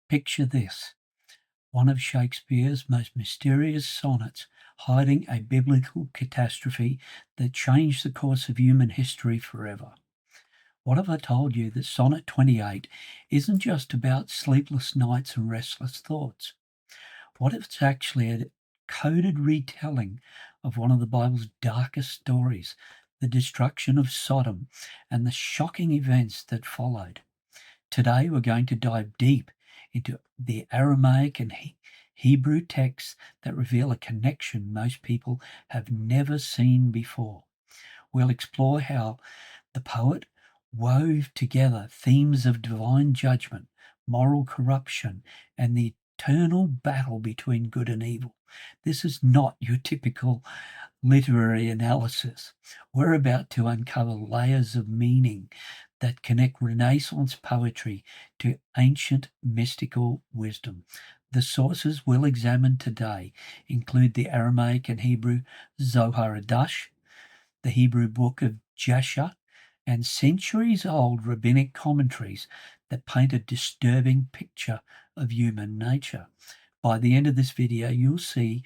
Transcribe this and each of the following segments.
Picture this: one of Shakespeare's most mysterious sonnets, hiding a biblical catastrophe that changed the course of human history forever. What if I told you that Sonnet 28 isn't just about sleepless nights and restless thoughts? What if it's actually a coded retelling of one of the Bible's darkest stories, the destruction of Sodom and the shocking events that followed? Today we're going to dive deep into the Aramaic and Hebrew texts that reveal a connection most people have never seen before. We'll explore how the poet wove together themes of divine judgment, moral corruption, and the eternal battle between good and evil. This is not your typical literary analysis. We're about to uncover layers of meaning that connect Renaissance poetry to ancient mystical wisdom. The sources we'll examine today include the Aramaic and Hebrew Zohar Adash, the Hebrew book of Jasher, and centuries-old rabbinic commentaries that paint a disturbing picture of human nature. By the end of this video, you'll see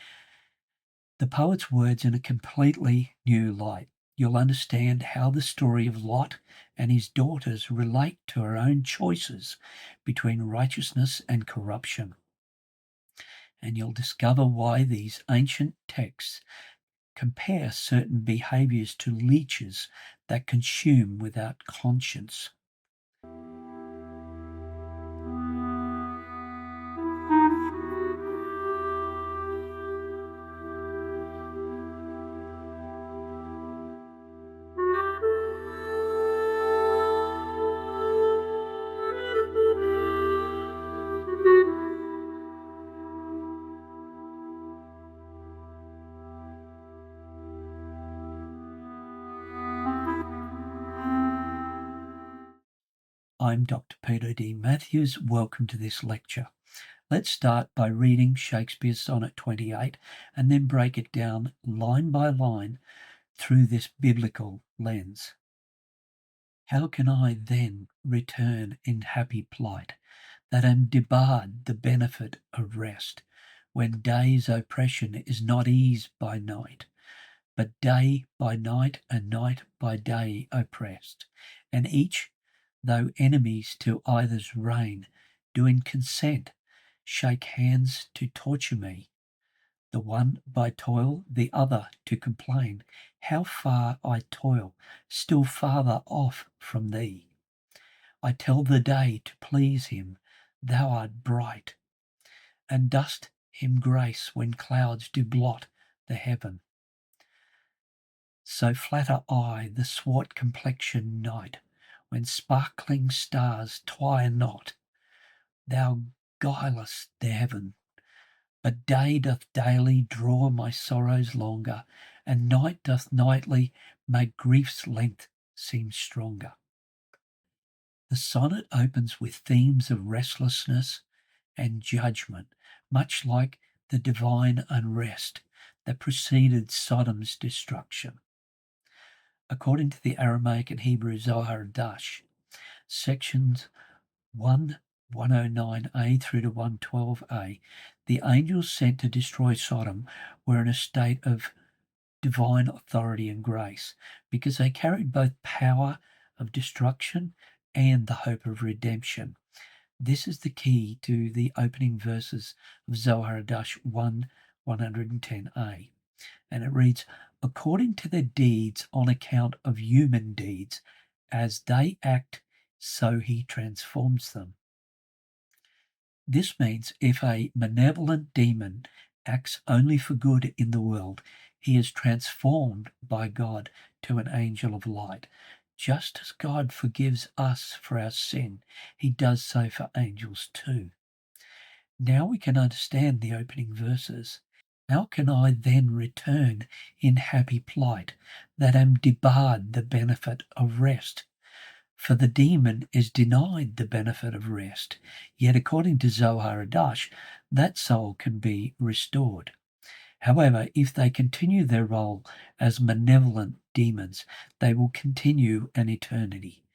the poet's words in a completely new light. You'll understand how the story of Lot and his daughters relate to our own choices between righteousness and corruption. And you'll discover why these ancient texts compare certain behaviors to leeches that consume without conscience. I'm Dr. Peter D. Matthews. Welcome to this lecture. Let's start by reading Shakespeare's Sonnet 28 and then break it down line by line through this biblical lens. How can I then return in happy plight, that am debarred the benefit of rest, when day's oppression is not eased by night, but day by night and night by day oppressed, and each, though enemies to either's reign, do in consent shake hands to torture me, the one by toil, the other to complain. How far I toil, still farther off from thee. I tell the day to please him, thou art bright, and dost him grace when clouds do blot the heaven. So flatter I the swart complexioned night, when sparkling stars twine not, thou guilest the heaven. But day doth daily draw my sorrows longer, and night doth nightly make grief's length seem stronger. The sonnet opens with themes of restlessness and judgment, much like the divine unrest that preceded Sodom's destruction. According to the Aramaic and Hebrew Zohar Dash, sections 109a through to 112a, the angels sent to destroy Sodom were in a state of divine authority and grace because they carried both power of destruction and the hope of redemption. This is the key to the opening verses of Zohar Dash 110a. And it reads, according to their deeds on account of human deeds, as they act, so he transforms them. This means if a malevolent demon acts only for good in the world, he is transformed by God to an angel of light. Just as God forgives us for our sin, he does so for angels too. Now we can understand the opening verses. How can I then return in happy plight, that am debarred the benefit of rest? For the demon is denied the benefit of rest, yet according to Zohar Adash, that soul can be restored. However, if they continue their role as malevolent demons, they will continue an eternity.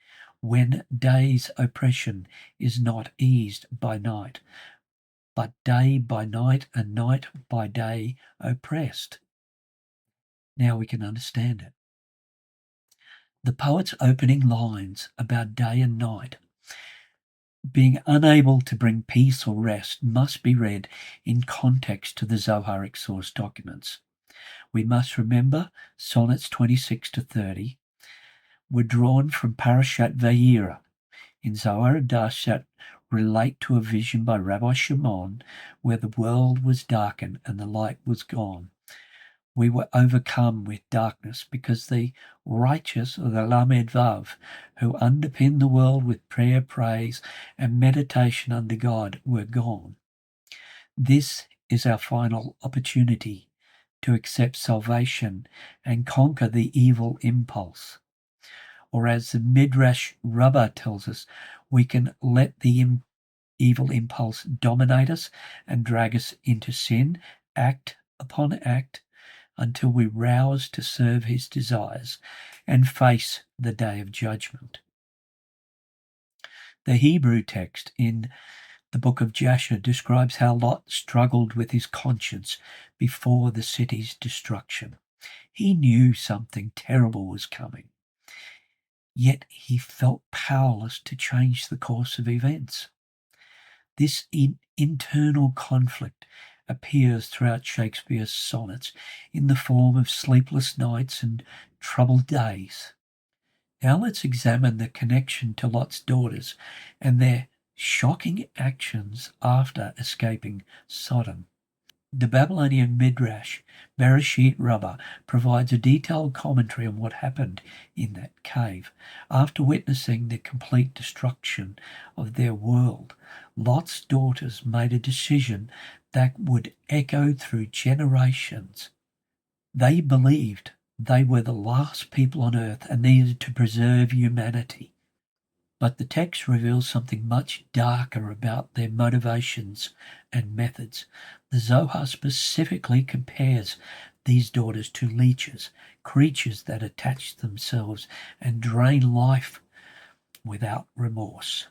when day's oppression is not eased by night, but day by night and night by day oppressed. Now we can understand it. The poet's opening lines about day and night being unable to bring peace or rest must be read in context to the Zoharic source documents. We must remember Sonnets 26 to 30 were drawn from Parashat Vayera in Zohar Hadash that relate to a vision by Rabbi Shimon where the world was darkened and the light was gone. We were overcome with darkness because the righteous, or the Lamed Vav, who underpin the world with prayer, praise, and meditation under God, were gone. This is our final opportunity to accept salvation and conquer the evil impulse. Or as the Midrash Rabbah tells us, we can let the evil impulse dominate us and drag us into sin, act upon act, until we rouse to serve his desires and face the day of judgment. The Hebrew text in the book of Jasher describes how Lot struggled with his conscience before the city's destruction. He knew something terrible was coming, yet he felt powerless to change the course of events. This internal conflict appears throughout Shakespeare's sonnets in the form of sleepless nights and troubled days. Now let's examine the connection to Lot's daughters and their shocking actions after escaping Sodom. The Babylonian Midrash, Bereshit Rabbah, provides a detailed commentary on what happened in that cave. After witnessing the complete destruction of their world, Lot's daughters made a decision that would echo through generations. They believed they were the last people on earth and needed to preserve humanity. But the text reveals something much darker about their motivations and methods. The Zohar specifically compares these daughters to leeches, creatures that attach themselves and drain life without remorse.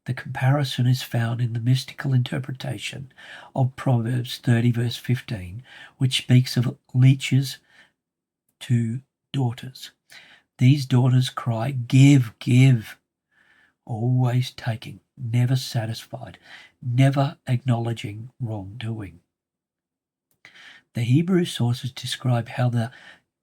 The comparison is found in the mystical interpretation of Proverbs 30 verse 15, which speaks of leeches to daughters. These daughters cry, "Give, give," always taking, never satisfied, never acknowledging wrongdoing. The Hebrew sources describe how the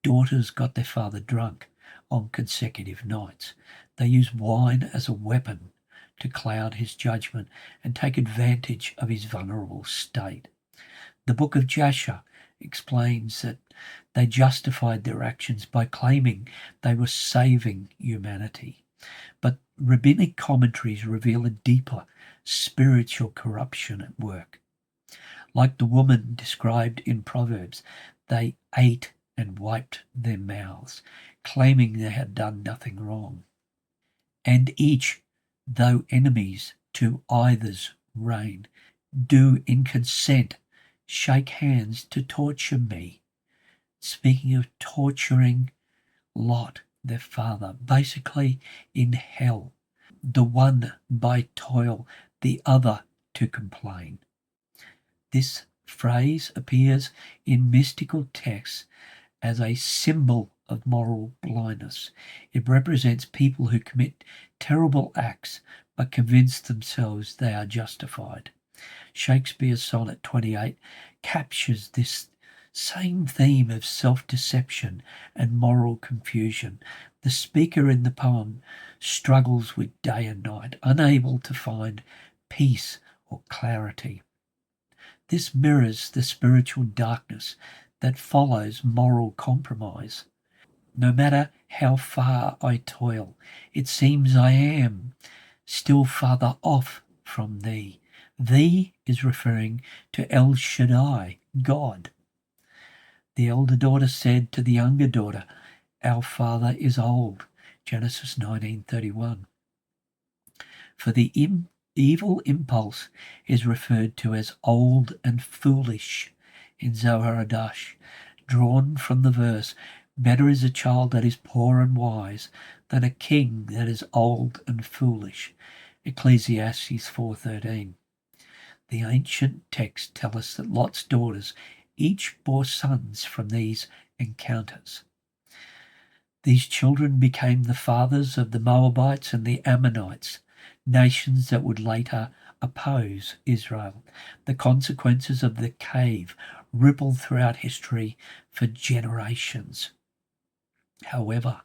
daughters got their father drunk on consecutive nights. They used wine as a weapon to cloud his judgment and take advantage of his vulnerable state. The book of Jasher explains that they justified their actions by claiming they were saving humanity. But rabbinic commentaries reveal a deeper spiritual corruption at work. Like the woman described in Proverbs, they ate and wiped their mouths, claiming they had done nothing wrong. And each, though enemies to either's reign, do in consent shake hands to torture me. Speaking of torturing Lot, their father, basically in hell, the one by toil, the other to complain. This phrase appears in mystical texts as a symbol of moral blindness. It represents people who commit terrible acts but convince themselves they are justified. Shakespeare's Sonnet 28 captures this same theme of self-deception and moral confusion. The speaker in the poem struggles with day and night, unable to find peace or clarity. This mirrors the spiritual darkness that follows moral compromise. No matter how far I toil, it seems I am still farther off from thee. Thee is referring to El Shaddai, God. The elder daughter said to the younger daughter, "Our father is old." Genesis 19:31. For the evil impulse is referred to as old and foolish in Zohar Hadash, drawn from the verse, Better is a child that is poor and wise than a king that is old and foolish. Ecclesiastes 4:13. The ancient texts tell us that Lot's daughters each bore sons from these encounters. These children became the fathers of the Moabites and the Ammonites, nations that would later oppose Israel. The consequences of the cave rippled throughout history for generations. However,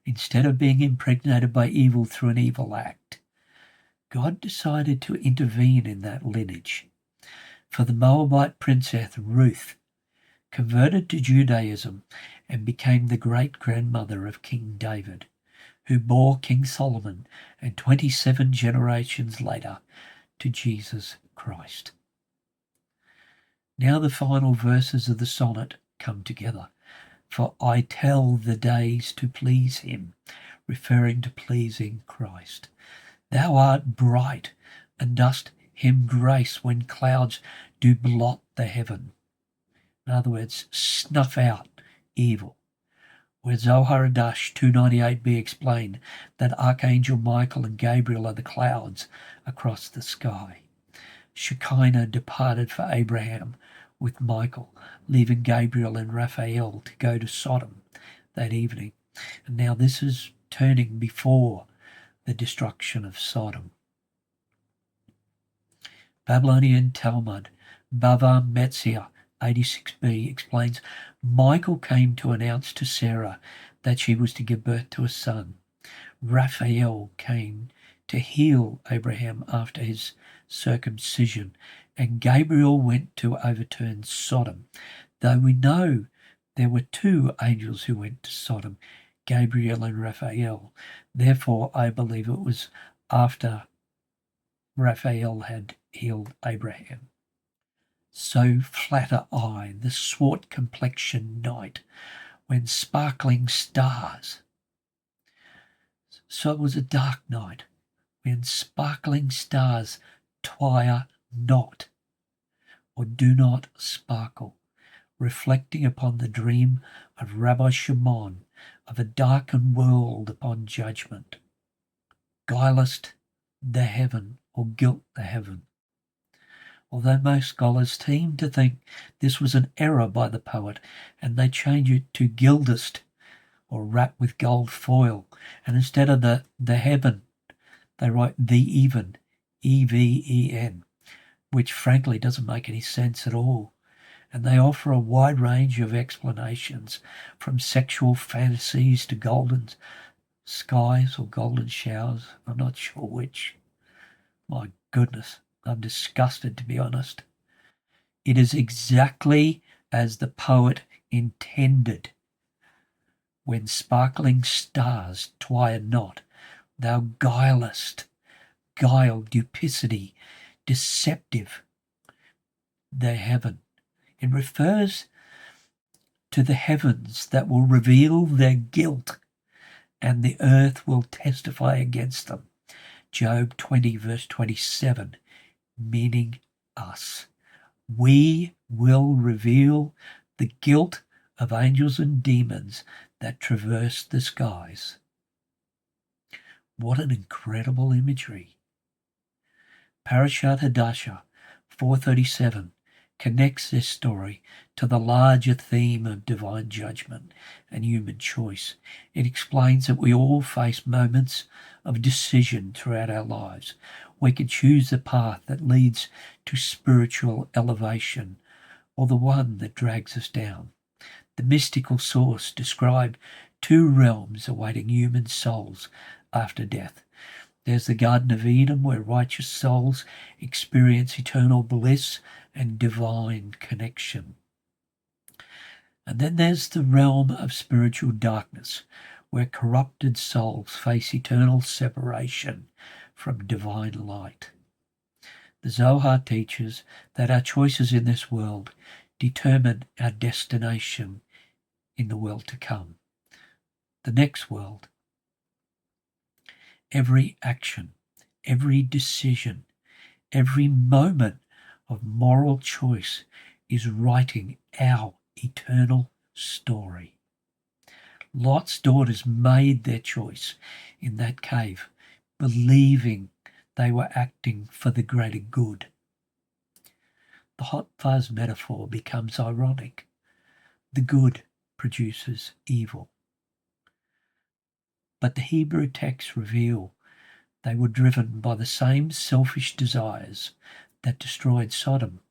instead of being impregnated by evil through an evil act, God decided to intervene in that lineage. For the Moabite princess Ruth converted to Judaism and became the great-grandmother of King David, who bore King Solomon and 27 generations later to Jesus Christ. Now the final verses of the sonnet come together. For I tell the days to please him, referring to pleasing Christ. Thou art bright, and dost him grace when clouds do blot the heaven. In other words, snuff out evil. Where Zohar Adash 298b explained that Archangel Michael and Gabriel are the clouds across the sky. Shekinah departed for Abraham with Michael, leaving Gabriel and Raphael to go to Sodom that evening. And now this is turning before the destruction of Sodom. Babylonian Talmud, Bava Metzia 86b explains, Michael came to announce to Sarah that she was to give birth to a son. Raphael came to heal Abraham after his circumcision, and Gabriel went to overturn Sodom. Though we know there were two angels who went to Sodom, Gabriel and Raphael. Therefore, I believe it was after Raphael had healed Abraham. So flatter I the swart complexioned night, when sparkling stars. So it was a dark night, when sparkling stars twire not, or do not sparkle, reflecting upon the dream of Rabbi Shimon of a darkened world upon judgment. Guilest the heaven, or gilt the heaven. Although most scholars seem to think this was an error by the poet, and they change it to gildest, or wrapped with gold foil, and instead of the heaven, they write the even, E-V-E-N, which frankly doesn't make any sense at all. And they offer a wide range of explanations, from sexual fantasies to golden skies or golden showers. I'm not sure which. My goodness, I'm disgusted, to be honest. It is exactly as the poet intended. When sparkling stars twire not, thou guilest, guile, duplicity, deceptive, the heaven. It refers to the heavens that will reveal their guilt, and the earth will testify against them. Job 20 verse 27, meaning us. We will reveal the guilt of angels and demons that traverse the skies. What an incredible imagery. Parashat Hadashah 4:37 connects this story to the larger theme of divine judgment and human choice. It explains that we all face moments of decision throughout our lives. We can choose the path that leads to spiritual elevation, or the one that drags us down. The mystical source described two realms awaiting human souls after death. There's the Garden of Eden, where righteous souls experience eternal bliss and divine connection. And then there's the realm of spiritual darkness, where corrupted souls face eternal separation from divine light. The Zohar teaches that our choices in this world determine our destination in the world to come, the next world. Every action, every decision, every moment of moral choice is writing our eternal story. Lot's daughters made their choice in that cave, believing they were acting for the greater good. The hot fuzz metaphor becomes ironic. The good produces evil. But the Hebrew texts reveal they were driven by the same selfish desires that destroyed Sodom.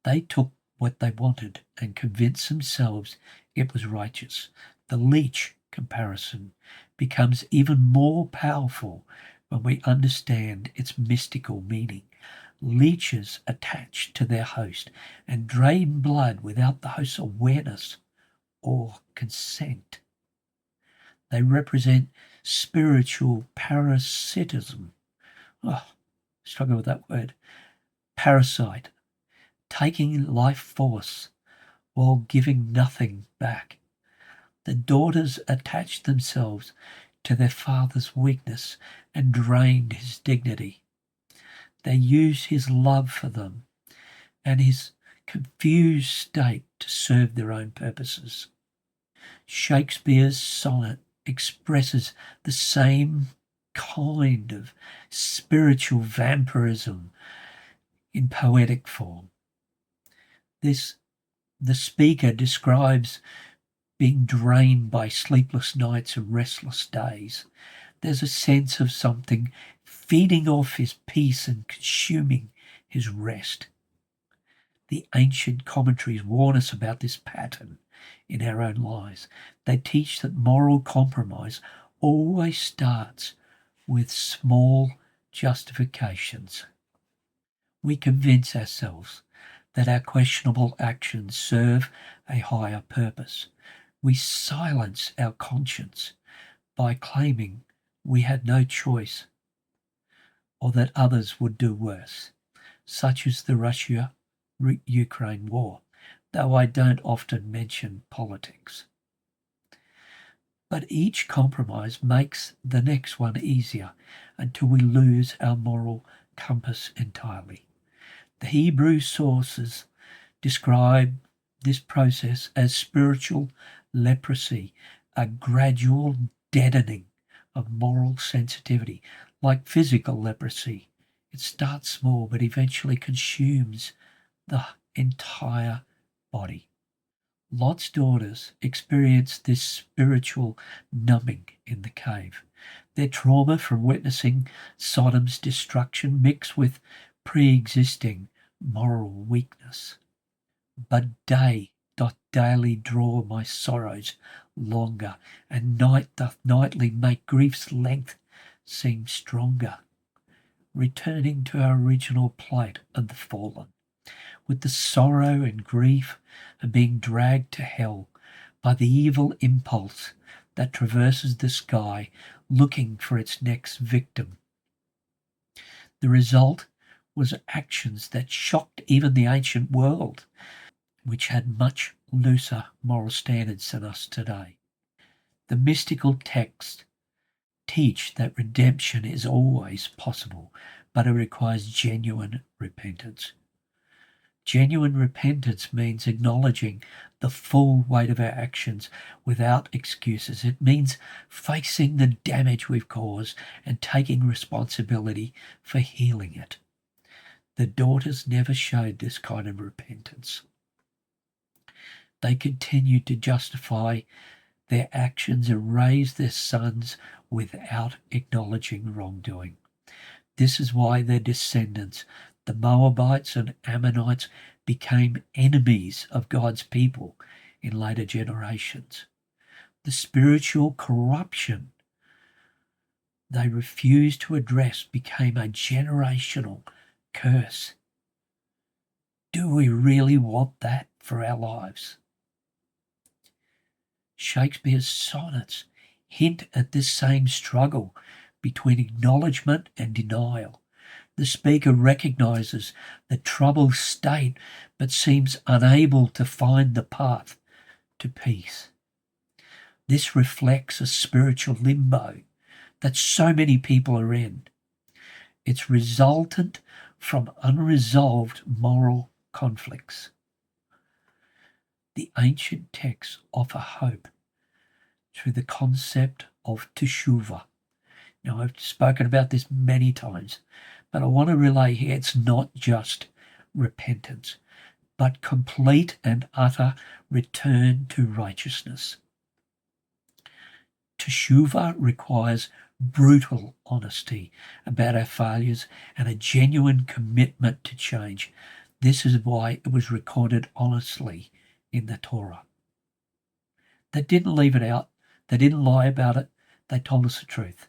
They took what they wanted and convinced themselves it was righteous. The leech comparison becomes even more powerful when we understand its mystical meaning. Leeches attach to their host and drain blood without the host's awareness or consent. They represent spiritual parasitism. Oh, struggle with that word. Parasite, taking life force while giving nothing back. The daughters attached themselves to their father's weakness and drained his dignity. They used his love for them and his confused state to serve their own purposes. Shakespeare's sonnet expresses the same kind of spiritual vampirism in poetic form. The speaker describes being drained by sleepless nights and restless days. There's a sense of something feeding off his peace and consuming his rest. The ancient commentaries warn us about this pattern in our own lives. They teach that moral compromise always starts with small justifications. We convince ourselves that our questionable actions serve a higher purpose. We silence our conscience by claiming we had no choice or that others would do worse, such as the Russia-Ukraine war, though I don't often mention politics. But each compromise makes the next one easier until we lose our moral compass entirely. The Hebrew sources describe this process as spiritual leprosy, a gradual deadening of moral sensitivity, like physical leprosy. It starts small but eventually consumes the entire body. Lot's daughters experienced this spiritual numbing in the cave. Their trauma from witnessing Sodom's destruction mixed with pre-existing moral weakness. But day doth daily draw my sorrows longer, and night doth nightly make grief's length seem stronger. Returning to our original plight of the fallen, with the sorrow and grief of being dragged to hell by the evil impulse that traverses the sky looking for its next victim. The result was actions that shocked even the ancient world, which had much looser moral standards than us today. The mystical texts teach that redemption is always possible, but it requires genuine repentance. Genuine repentance means acknowledging the full weight of our actions without excuses. It means facing the damage we've caused and taking responsibility for healing it. The daughters never showed this kind of repentance. They continued to justify their actions and raise their sons without acknowledging wrongdoing. This is why their descendants, the Moabites and Ammonites, became enemies of God's people in later generations. The spiritual corruption they refused to address became a generational curse. Do we really want that for our lives? Shakespeare's sonnets hint at this same struggle between acknowledgement and denial. The speaker recognizes the troubled state but seems unable to find the path to peace. This reflects a spiritual limbo that so many people are in. It's resultant from unresolved moral conflicts. The ancient texts offer hope. through the concept of teshuva. Now, I've spoken about this many times, but I want to relay here it's not just repentance, but complete and utter return to righteousness. Teshuva requires brutal honesty about our failures and a genuine commitment to change. This is why it was recorded honestly in the Torah. They didn't leave it out. They didn't lie about it. They told us the truth.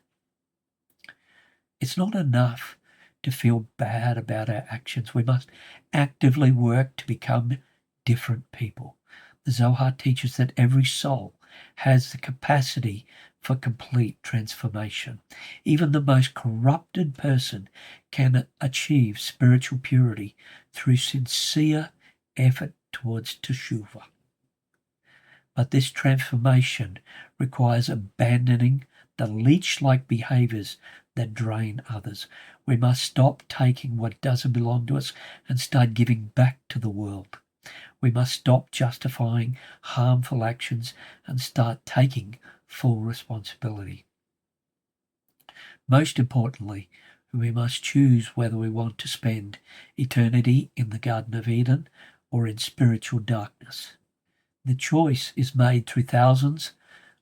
It's not enough to feel bad about our actions. We must actively work to become different people. The Zohar teaches that every soul has the capacity for complete transformation. Even the most corrupted person can achieve spiritual purity through sincere effort towards teshuva. But this transformation requires abandoning the leech-like behaviors that drain others. We must stop taking what doesn't belong to us and start giving back to the world. We must stop justifying harmful actions and start taking full responsibility. Most importantly, we must choose whether we want to spend eternity in the Garden of Eden or in spiritual darkness. The choice is made through thousands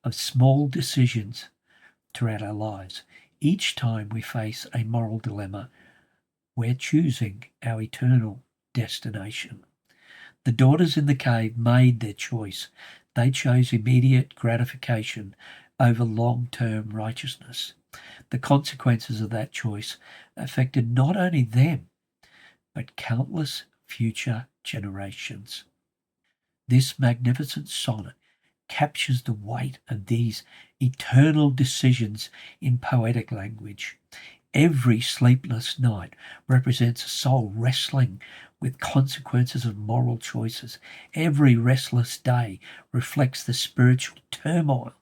of small decisions throughout our lives. Each time we face a moral dilemma, we're choosing our eternal destination. The daughters in the cave made their choice. They chose immediate gratification over long-term righteousness. The consequences of that choice affected not only them, but countless future generations. This magnificent sonnet captures the weight of these eternal decisions in poetic language. Every sleepless night represents a soul wrestling with consequences of moral choices. Every restless day reflects the spiritual turmoil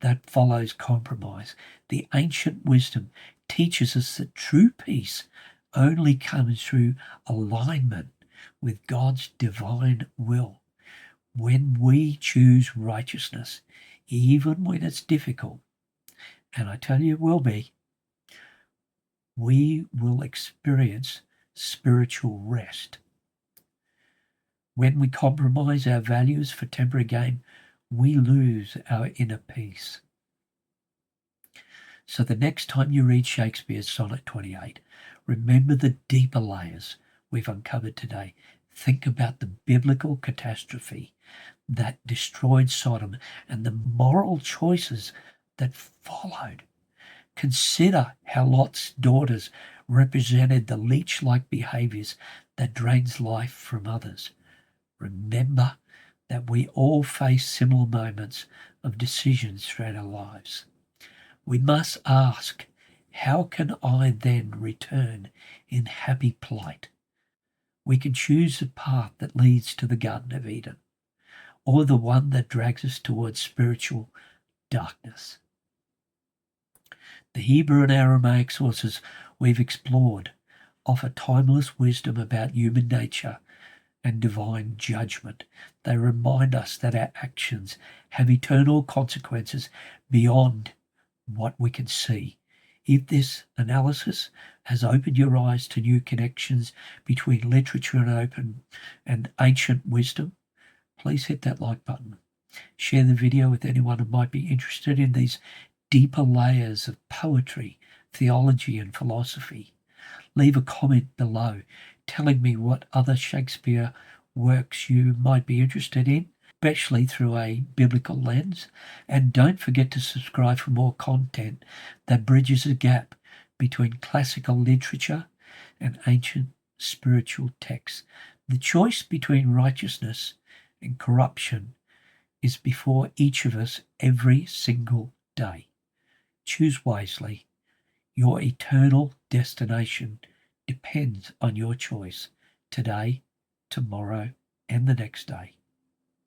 that follows compromise. The ancient wisdom teaches us that true peace only comes through alignment with God's divine will. When we choose righteousness, even when it's difficult, and I tell you it will be, we will experience spiritual rest. When we compromise our values for temporary gain, we lose our inner peace. So the next time you read Shakespeare's Sonnet 28, remember the deeper layers we've uncovered today. Think about the biblical catastrophe that destroyed Sodom and the moral choices that followed. Consider how Lot's daughters represented the leech-like behaviors that drains life from others. Remember that we all face similar moments of decisions throughout our lives. We must ask, how can I then return in happy plight? We can choose the path that leads to the Garden of Eden, or the one that drags us towards spiritual darkness. The Hebrew and Aramaic sources we've explored offer timeless wisdom about human nature and divine judgment. They remind us that our actions have eternal consequences beyond what we can see. If this analysis has opened your eyes to new connections between literature and ancient wisdom, please hit that like button. Share the video with anyone who might be interested in these deeper layers of poetry, theology, and philosophy. Leave a comment below telling me what other Shakespeare works you might be interested in, especially through a biblical lens. And don't forget to subscribe for more content that bridges the gap between classical literature and ancient spiritual texts. The choice between righteousness and corruption is before each of us every single day. Choose wisely. Your eternal destination depends on your choice today, tomorrow, and the next day.